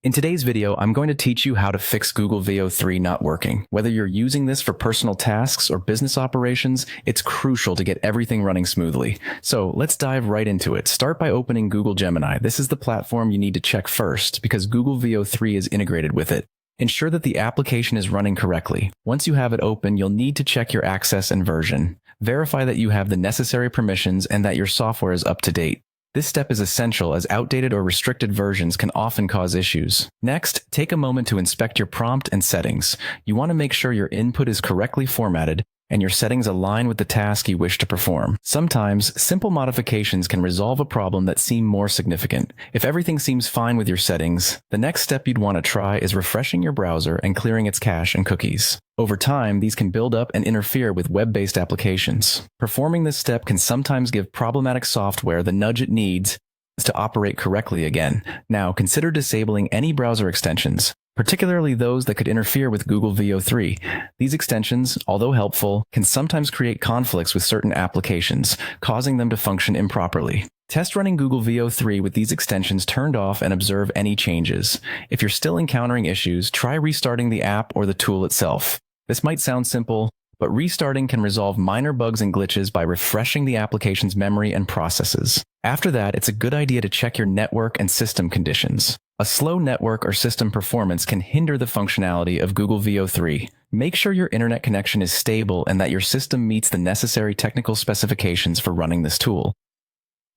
In today's video, I'm going to teach you how to fix Google VO3 not working. Whether you're using this for personal tasks or business operations, it's crucial to get everything running smoothly. So let's dive right into it. Start by opening Google Gemini. This is the platform you need to check first because Google VO3 is integrated with it. Ensure that the application is running correctly. Once you have it open, you'll need to check your access and version. Verify that you have the necessary permissions and that your software is up to date. This step is essential as outdated or restricted versions can often cause issues. Next, take a moment to inspect your prompt and settings. You want to make sure your input is correctly formatted and your settings align with the task you wish to perform. Sometimes, simple modifications can resolve a problem that seem more significant. If everything seems fine with your settings, the next step you'd want to try is refreshing your browser and clearing its cache and cookies. Over time, these can build up and interfere with web-based applications. Performing this step can sometimes give problematic software the nudge it needs to operate correctly again. Now, consider disabling any browser extensions, particularly those that could interfere with Google VO3. These extensions, although helpful, can sometimes create conflicts with certain applications, causing them to function improperly. Test running Google VO3 with these extensions turned off and observe any changes. If you're still encountering issues, try restarting the app or the tool itself. This might sound simple, but restarting can resolve minor bugs and glitches by refreshing the application's memory and processes. After that, it's a good idea to check your network and system conditions. A slow network or system performance can hinder the functionality of Google VO3. Make sure your internet connection is stable and that your system meets the necessary technical specifications for running this tool.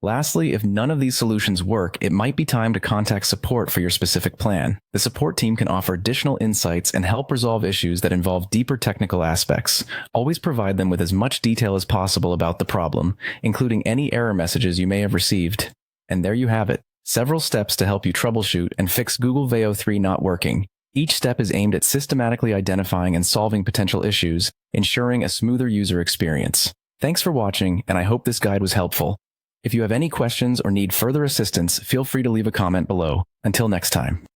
Lastly, if none of these solutions work, it might be time to contact support for your specific plan. The support team can offer additional insights and help resolve issues that involve deeper technical aspects. Always provide them with as much detail as possible about the problem, including any error messages you may have received. And there you have it. Several steps to help you troubleshoot and fix Google VO3 not working. Each step is aimed at systematically identifying and solving potential issues, ensuring a smoother user experience. Thanks for watching, and I hope this guide was helpful. If you have any questions or need further assistance, feel free to leave a comment below. Until next time.